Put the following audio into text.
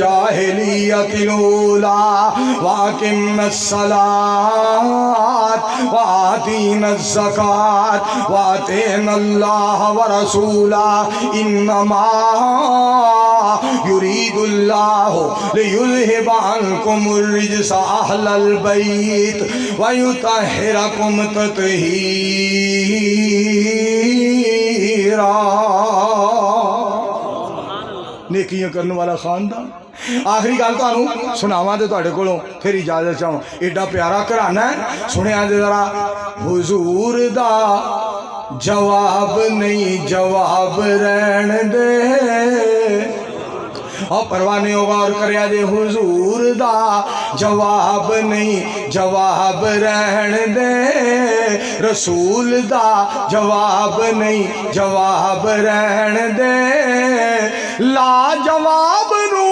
الجاہلیت الاولی واقم الصلاۃ وآتینا الزکاۃ وآتینا اللہ ورسولہ انما یرید اللہ لیذہب عنکم الرجس اہل البیت ویطہرکم تطہیرا۔ نیکیاں کرنے والا خاندان۔ آخری گل تانوں سناواں تے تہاڈے کولوں پھر اجازت چاہوں۔ ایڈا پیارا گھرانہ ہے، سنیا جے ذرا۔ حضور دا جواب نہیں جواب رہن دے، اور پروانے غور کریا جے، حضور دا جواب نہیں جواب رہن دے، رسول دا جواب نہیں جواب رہن دے، لا جواب نو